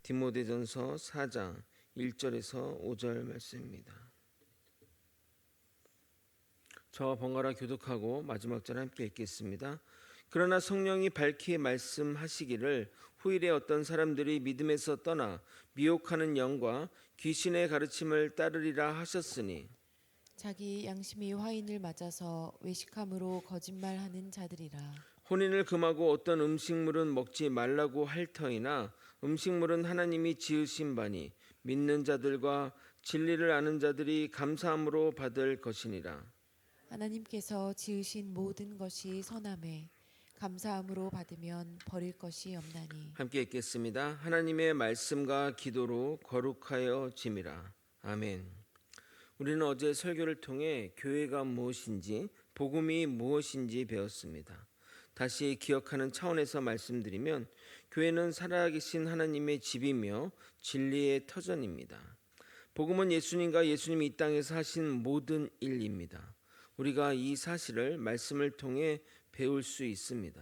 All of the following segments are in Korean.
디모데전서 4장 1절에서 5절 말씀입니다. 저와 번갈아 교독하고 마지막 절 함께 읽겠습니다. 그러나 성령이 밝히 말씀하시기를 후일에 어떤 사람들이 믿음에서 떠나 미혹하는 영과 귀신의 가르침을 따르리라 하셨으니 자기 양심이 화인을 맞아서 외식함으로 거짓말하는 자들이라. 혼인을 금하고 어떤 음식물은 먹지 말라고 할 터이나 음식물은 하나님이 지으신 바니 믿는 자들과 진리를 아는 자들이 감사함으로 받을 것이니라. 하나님께서 지으신 모든 것이 선함에 감사함으로 받으면 버릴 것이 없나니. 함께 읽겠습니다. 하나님의 말씀과 기도로 거룩하여 짐이라. 아멘. 우리는 어제 설교를 통해 교회가 무엇인지, 복음이 무엇인지 배웠습니다. 다시 기억하는 차원에서 말씀드리면 교회는 살아계신 하나님의 집이며 진리의 터전입니다. 복음은 예수님과 예수님이 이 땅에서 하신 모든 일입니다. 우리가 이 사실을 말씀을 통해 배울 수 있습니다.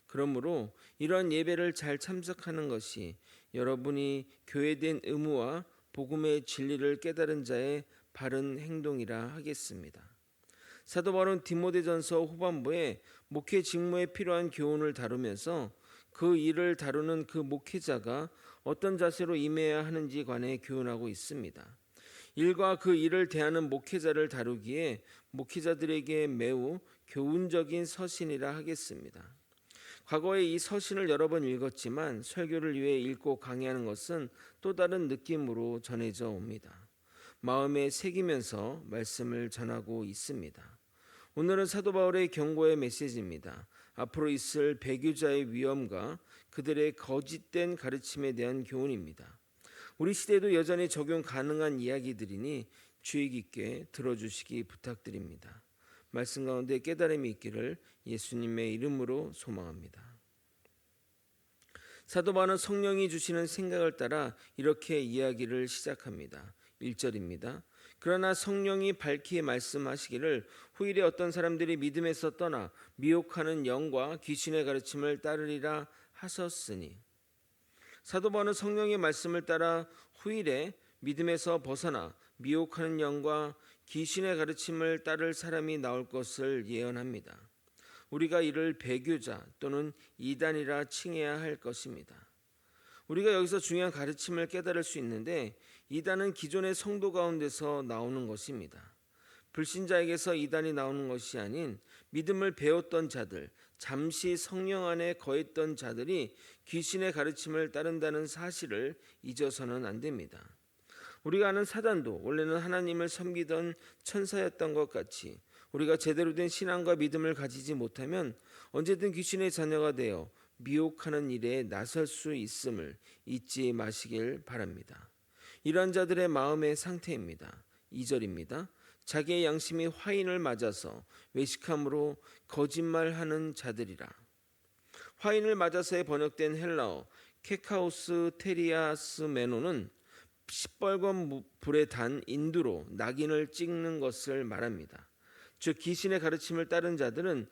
그러므로 이런 예배를 잘 참석하는 것이 여러분이 교회된 의무와 복음의 진리를 깨달은 자의 바른 행동이라 하겠습니다. 사도 바울은 디모데전서 후반부에 목회 직무에 필요한 교훈을 다루면서 그 일을 다루는 그 목회자가 어떤 자세로 임해야 하는지 관해 교훈하고 있습니다. 일과 그 일을 대하는 목회자를 다루기에 목회자들에게 매우 교훈적인 서신이라 하겠습니다. 과거에 이 서신을 여러 번 읽었지만 설교를 위해 읽고 강의하는 것은 또 다른 느낌으로 전해져 옵니다. 마음에 새기면서 말씀을 전하고 있습니다. 오늘은 사도 바울의 경고의 메시지입니다. 앞으로 있을 배교자의 위험과 그들의 거짓된 가르침에 대한 교훈입니다. 우리 시대에도 여전히 적용 가능한 이야기들이니 주의 깊게 들어주시기 부탁드립니다. 말씀 가운데 깨달음이 있기를 예수님의 이름으로 소망합니다. 사도 바울은 성령이 주시는 생각을 따라 이렇게 이야기를 시작합니다. 1절입니다. 그러나 성령이 밝히 말씀하시기를 후일에 어떤 사람들이 믿음에서 떠나 미혹하는 영과 귀신의 가르침을 따르리라 하셨으니, 사도 바울은 성령의 말씀을 따라 후일에 믿음에서 벗어나 미혹하는 영과 귀신의 가르침을 따를 사람이 나올 것을 예언합니다. 우리가 이를 배교자 또는 이단이라 칭해야 할 것입니다. 우리가 여기서 중요한 가르침을 깨달을 수 있는데, 이단은 기존의 성도 가운데서 나오는 것입니다. 불신자에게서 이단이 나오는 것이 아닌 믿음을 배웠던 자들, 잠시 성령 안에 거했던 자들이 귀신의 가르침을 따른다는 사실을 잊어서는 안 됩니다. 우리가 아는 사단도 원래는 하나님을 섬기던 천사였던 것 같이 우리가 제대로 된 신앙과 믿음을 가지지 못하면 언제든 귀신의 자녀가 되어 미혹하는 일에 나설 수 있음을 잊지 마시길 바랍니다. 이러한 자들의 마음의 상태입니다. 2절입니다. 자기의 양심이 화인을 맞아서 외식함으로 거짓말하는 자들이라. 화인을 맞아서에 번역된 헬라어 케카오스 테리아스 메노는 시뻘건 불에 단 인두로 낙인을 찍는 것을 말합니다. 즉 귀신의 가르침을 따른 자들은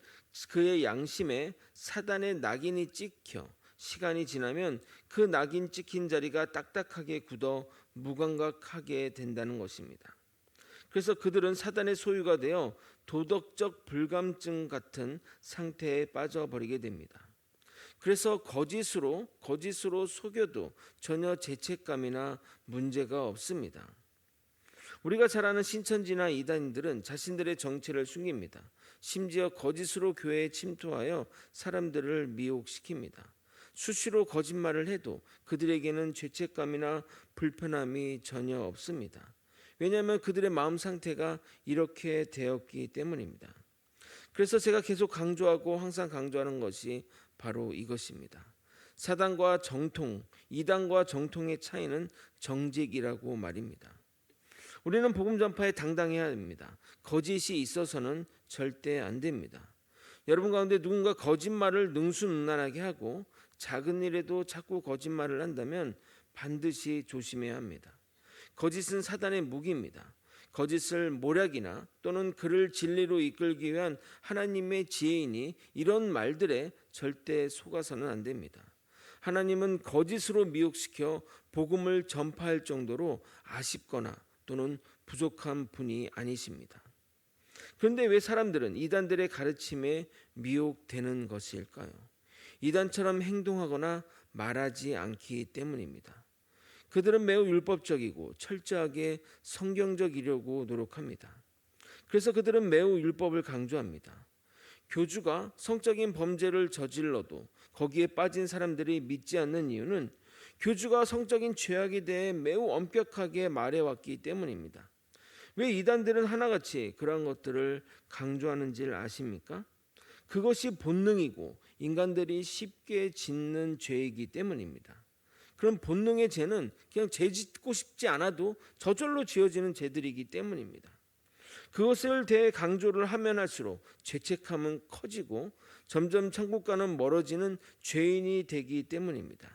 그의 양심에 사단의 낙인이 찍혀 시간이 지나면 그 낙인 찍힌 자리가 딱딱하게 굳어 무감각하게 된다는 것입니다. 그래서 그들은 사단의 소유가 되어 도덕적 불감증 같은 상태에 빠져버리게 됩니다. 그래서 거짓으로 속여도 전혀 죄책감이나 문제가 없습니다. 우리가 잘 아는 신천지나 이단들은 자신들의 정체를 숨깁니다. 심지어 거짓으로 교회에 침투하여 사람들을 미혹시킵니다. 수시로 거짓말을 해도 그들에게는 죄책감이나 불편함이 전혀 없습니다. 왜냐하면 그들의 마음 상태가 이렇게 되었기 때문입니다. 그래서 제가 계속 강조하고 항상 강조하는 것이 바로 이것입니다. 사단과 정통, 이단과 정통의 차이는 정직이라고 말입니다. 우리는 복음 전파에 당당해야 합니다. 거짓이 있어서는 절대 안 됩니다. 여러분 가운데 누군가 거짓말을 능수능란하게 하고 작은 일에도 자꾸 거짓말을 한다면 반드시 조심해야 합니다. 거짓은 사단의 무기입니다. 거짓을 모략이나 또는 그를 진리로 이끌기 위한 하나님의 지혜이니 이런 말들에 절대 속아서는 안 됩니다. 하나님은 거짓으로 미혹시켜 복음을 전파할 정도로 아쉽거나 또는 부족한 분이 아니십니다. 그런데 왜 사람들은 이단들의 가르침에 미혹되는 것일까요? 이단처럼 행동하거나 말하지 않기 때문입니다. 그들은 매우 율법적이고 철저하게 성경적이려고 노력합니다. 그래서 그들은 매우 율법을 강조합니다. 교주가 성적인 범죄를 저질러도 거기에 빠진 사람들이 믿지 않는 이유는 교주가 성적인 죄악에 대해 매우 엄격하게 말해왔기 때문입니다. 왜 이단들은 하나같이 그러한 것들을 강조하는지를 아십니까? 그것이 본능이고 인간들이 쉽게 짓는 죄이기 때문입니다. 그럼 본능의 죄는 그냥 죄 짓고 싶지 않아도 저절로 지어지는 죄들이기 때문입니다. 그것을 대해 강조를 하면 할수록 죄책감은 커지고 점점 천국과는 멀어지는 죄인이 되기 때문입니다.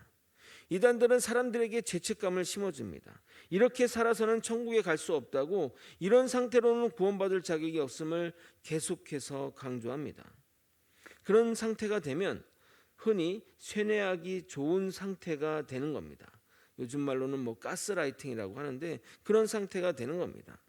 이단들은 사람들에게 죄책감을 심어줍니다. 이렇게 살아서는 천국에 갈 수 없다고, 이런 상태로는 구원받을 자격이 없음을 계속해서 강조합니다. 그런 상태가 되면 흔히 쇠뇌하기 좋은 상태가 되는 겁니다. 요즘 말로는 가스라이팅이라고 하는데 그런 상태가 되는 겁니다.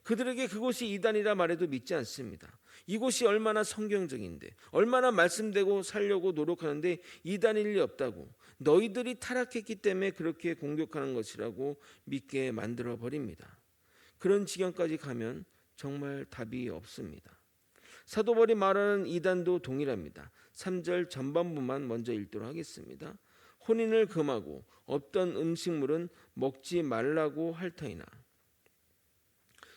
그들에게 그곳이 이단이라 말해도 믿지 않습니다. 이곳이 얼마나 성경적인데, 얼마나 말씀되고 살려고 노력하는데 이단일 리 없다고, 너희들이 타락했기 때문에 그렇게 공격하는 것이라고 믿게 만들어 버립니다. 그런 지경까지 가면 정말 답이 없습니다. 사도 바울이 말하는 이단도 동일합니다. 3절 전반부만 먼저 읽도록 하겠습니다. 혼인을 금하고 없던 음식물은 먹지 말라고 할 터이나.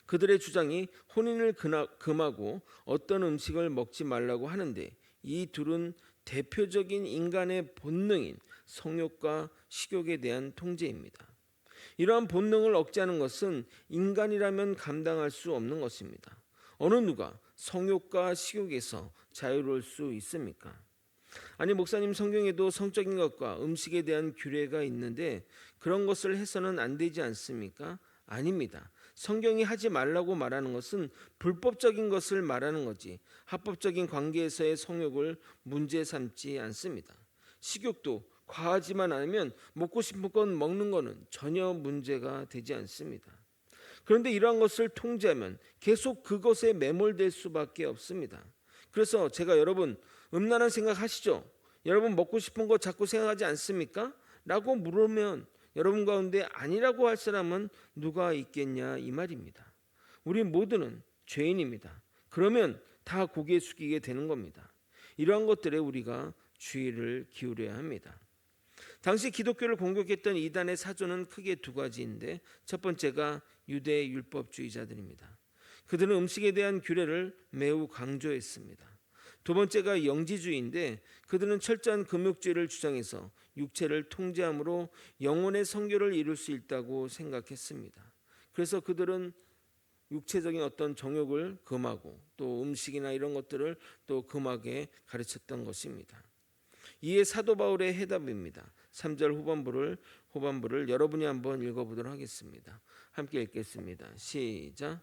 그들의 주장이 혼인을 금하고 어떤 음식을 먹지 말라고 하는데, 이 둘은 대표적인 인간의 본능인 성욕과 식욕에 대한 통제입니다. 이러한 본능을 억제하는 것은 인간이라면 감당할 수 없는 것입니다. 어느 누가 성욕과 식욕에서 자유로울 수 있습니까? 아니, 목사님, 성경에도 성적인 것과 음식에 대한 규례가 있는데 그런 것을 해서는 안 되지 않습니까? 아닙니다. 성경이 하지 말라고 말하는 것은 불법적인 것을 말하는 거지 합법적인 관계에서의 성욕을 문제 삼지 않습니다. 식욕도 과하지만 않으면 먹고 싶은 건 먹는 거는 전혀 문제가 되지 않습니다. 그런데 이러한 것을 통제하면 계속 그것에 매몰될 수밖에 없습니다. 그래서 제가 여러분, 음란한 생각 하시죠? 여러분 먹고 싶은 거 자꾸 생각하지 않습니까? 라고 물으면 여러분 가운데 아니라고 할 사람은 누가 있겠냐 이 말입니다. 우리 모두는 죄인입니다. 그러면 다 고개 숙이게 되는 겁니다. 이러한 것들에 우리가 주의를 기울여야 합니다. 당시 기독교를 공격했던 이단의 사조는 크게 두 가지인데, 첫 번째가 유대 율법주의자들입니다. 그들은 음식에 대한 규례를 매우 강조했습니다. 두 번째가 영지주의인데, 그들은 철저한 금욕주의를 주장해서 육체를 통제함으로 영혼의 성결을 이룰 수 있다고 생각했습니다. 그래서 그들은 육체적인 어떤 정욕을 금하고 또 음식이나 이런 것들을 또 금하게 가르쳤던 것입니다. 이에 사도 바울의 해답입니다. 3절 후반부를 여러분이 한번 읽어보도록 하겠습니다. 함께 읽겠습니다. 시작.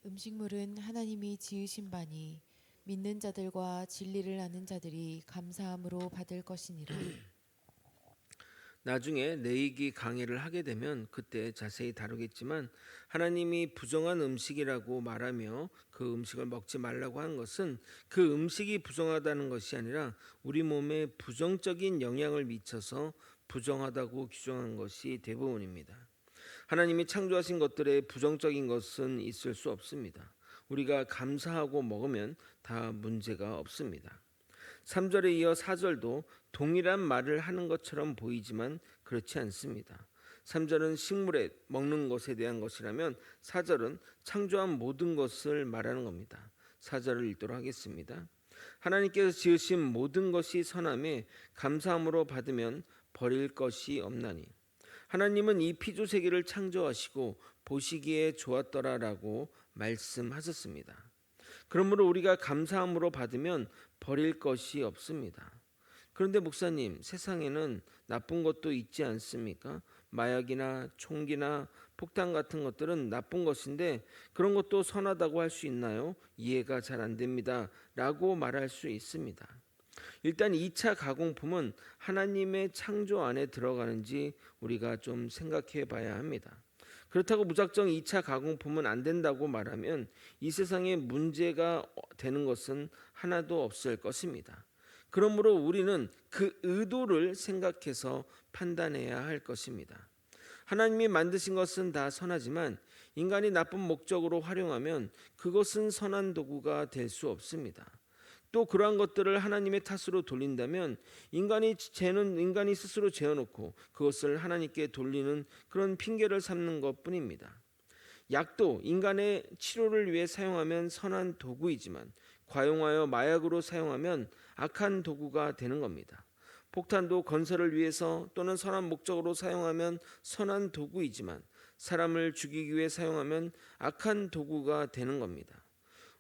음식물은 하나님이 지으신 바니 믿는 자들과 진리를 아는 자들이 감사함으로 받을 것이니라. 나중에 내이기 강의를 하게 되면 그때 자세히 다루겠지만, 하나님이 부정한 음식이라고 말하며 그 음식을 먹지 말라고 하는 것은 그 음식이 부정하다는 것이 아니라 우리 몸에 부정적인 영향을 미쳐서 부정하다고 규정한 것이 대부분입니다. 하나님이 창조하신 것들에 부정적인 것은 있을 수 없습니다. 우리가 감사하고 먹으면 다 문제가 없습니다. 3절에 이어 4절도 동일한 말을 하는 것처럼 보이지만 그렇지 않습니다. 3절은 식물에 먹는 것에 대한 것이라면 4절은 창조한 모든 것을 말하는 겁니다. 4절을 읽도록 하겠습니다. 하나님께서 지으신 모든 것이 선함에 감사함으로 받으면 버릴 것이 없나니. 하나님은 이 피조 세계를 창조하시고 보시기에 좋았더라라고 말씀하셨습니다. 그러므로 우리가 감사함으로 받으면 버릴 것이 없습니다. 그런데 목사님, 세상에는 나쁜 것도 있지 않습니까? 마약이나 총기나 폭탄 같은 것들은 나쁜 것인데 그런 것도 선하다고 할 수 있나요? 이해가 잘 안 됩니다. 라고 말할 수 있습니다. 일단 2차 가공품은 하나님의 창조 안에 들어가는지 우리가 좀 생각해 봐야 합니다. 그렇다고 무작정 2차 가공품은 안 된다고 말하면 이 세상에 문제가 되는 것은 하나도 없을 것입니다. 그러므로 우리는 그 의도를 생각해서 판단해야 할 것입니다. 하나님이 만드신 것은 다 선하지만 인간이 나쁜 목적으로 활용하면 그것은 선한 도구가 될 수 없습니다. 또 그러한 것들을 하나님의 탓으로 돌린다면 인간이 스스로 재어놓고 그것을 하나님께 돌리는 그런 핑계를 삼는 것뿐입니다. 약도 인간의 치료를 위해 사용하면 선한 도구이지만 과용하여 마약으로 사용하면 악한 도구가 되는 겁니다. 폭탄도 건설을 위해서 또는 선한 목적으로 사용하면 선한 도구이지만 사람을 죽이기 위해 사용하면 악한 도구가 되는 겁니다.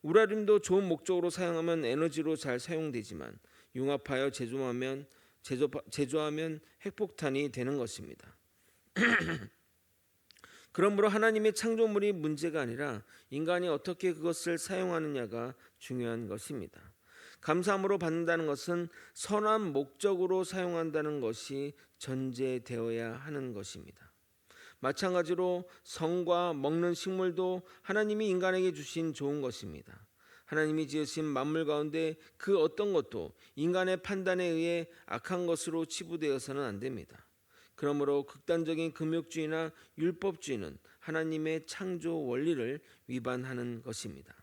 우라늄도 좋은 목적으로 사용하면 에너지로 잘 사용되지만 융합하여 제조하면 핵폭탄이 되는 것입니다. 그러므로 하나님의 창조물이 문제가 아니라 인간이 어떻게 그것을 사용하느냐가 중요한 것입니다. 감사함으로 받는다는 것은 선한 목적으로 사용한다는 것이 전제되어야 하는 것입니다. 마찬가지로 성과 먹는 식물도 하나님이 인간에게 주신 좋은 것입니다. 하나님이 지으신 만물 가운데 그 어떤 것도 인간의 판단에 의해 악한 것으로 치부되어서는 안 됩니다. 그러므로 극단적인 금욕주의나 율법주의는 하나님의 창조 원리를 위반하는 것입니다.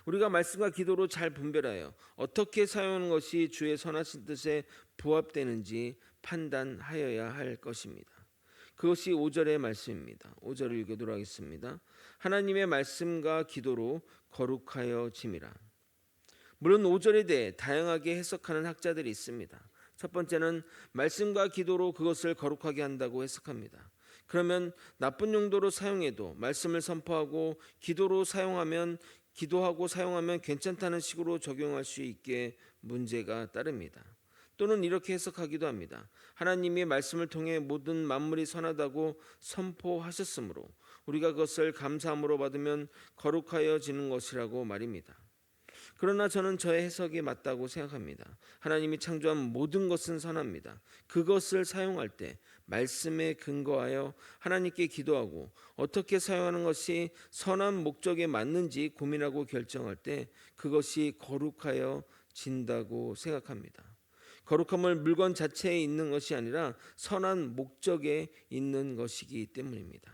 우리가 말씀과 기도로 잘 분별하여 어떻게 사용하는 것이 주의 선하신 뜻에 부합되는지 판단하여야 할 것입니다. 그것이 5절의 말씀입니다. 5절을 읽도록 하겠습니다. 하나님의 말씀과 기도로 거룩하여 짐이라. 물론 5절에 대해 다양하게 해석하는 학자들이 있습니다. 첫 번째는 말씀과 기도로 그것을 거룩하게 한다고 해석합니다. 그러면 나쁜 용도로 사용해도 말씀을 선포하고 기도하고 사용하면 괜찮다는 식으로 적용할 수 있게 문제가 따릅니다. 또는 이렇게 해석하기도 합니다. 하나님이 말씀을 통해 모든 만물이 선하다고 선포하셨으므로 우리가 그것을 감사함으로 받으면 거룩하여지는 것이라고 말입니다. 그러나 저는 저의 해석이 맞다고 생각합니다. 하나님이 창조한 모든 것은 선합니다. 그것을 사용할 때 말씀에 근거하여 하나님께 기도하고 어떻게 사용하는 것이 선한 목적에 맞는지 고민하고 결정할 때 그것이 거룩하여 진다고 생각합니다. 거룩함을 물건 자체에 있는 것이 아니라 선한 목적에 있는 것이기 때문입니다.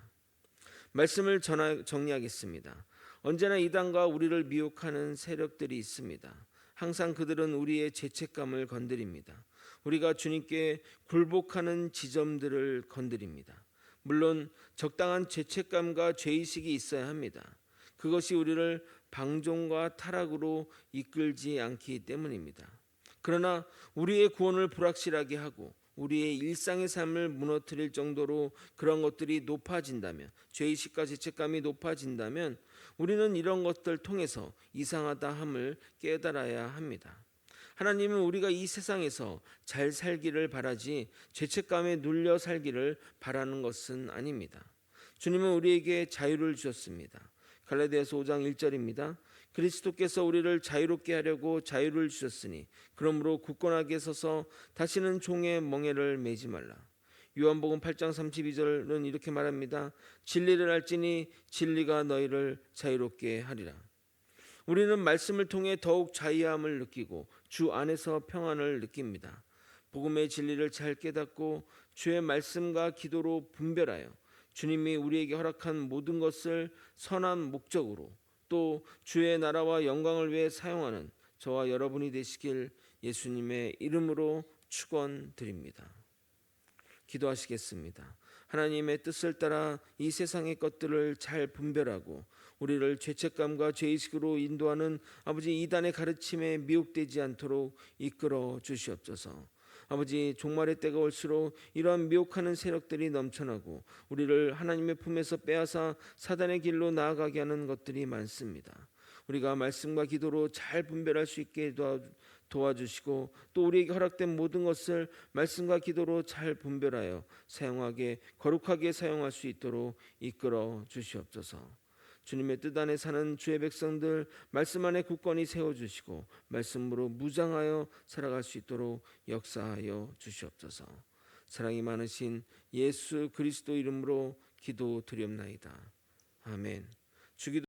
말씀을 정리하겠습니다. 언제나 이단과 우리를 미혹하는 세력들이 있습니다. 항상 그들은 우리의 죄책감을 건드립니다. 우리가 주님께 굴복하는 지점들을 건드립니다. 물론 적당한 죄책감과 죄의식이 있어야 합니다. 그것이 우리를 방종과 타락으로 이끌지 않기 때문입니다. 그러나 우리의 구원을 불확실하게 하고 우리의 일상의 삶을 무너뜨릴 정도로 그런 것들이 높아진다면, 죄의식과 죄책감이 높아진다면 우리는 이런 것들 통해서 이상하다 함을 깨달아야 합니다. 하나님은 우리가 이 세상에서 잘 살기를 바라지 죄책감에 눌려 살기를 바라는 것은 아닙니다. 주님은 우리에게 자유를 주셨습니다. 갈라디아서 5장 1절입니다. 그리스도께서 우리를 자유롭게 하려고 자유를 주셨으니 그러므로 굳건하게 서서 다시는 종의 멍에를 매지 말라. 요한복음 8장 32절은 이렇게 말합니다. 진리를 알지니 진리가 너희를 자유롭게 하리라. 우리는 말씀을 통해 더욱 자유함을 느끼고 주 안에서 평안을 느낍니다. 복음의 진리를 잘 깨닫고 주의 말씀과 기도로 분별하여 주님이 우리에게 허락한 모든 것을 선한 목적으로 또 주의 나라와 영광을 위해 사용하는 저와 여러분이 되시길 예수님의 이름으로 축원드립니다. 기도하시겠습니다. 하나님의 뜻을 따라 이 세상의 것들을 잘 분별하고 우리를 죄책감과 죄의식으로 인도하는 아버지 이단의 가르침에 미혹되지 않도록 이끌어 주시옵소서. 아버지, 종말의 때가 올수록 이러한 미혹하는 세력들이 넘쳐나고 우리를 하나님의 품에서 빼앗아 사단의 길로 나아가게 하는 것들이 많습니다. 우리가 말씀과 기도로 잘 분별할 수 있게 도와주시고 또 우리에게 허락된 모든 것을 말씀과 기도로 잘 분별하여 사용하게 거룩하게 사용할 수 있도록 이끌어 주시옵소서. 주님의 뜻 안에 사는 주의 백성들 말씀 안에 굳건히 세워주시고 말씀으로 무장하여 살아갈 수 있도록 역사하여 주시옵소서. 사랑이 많으신 예수 그리스도 이름으로 기도드리옵나이다. 아멘. 주기도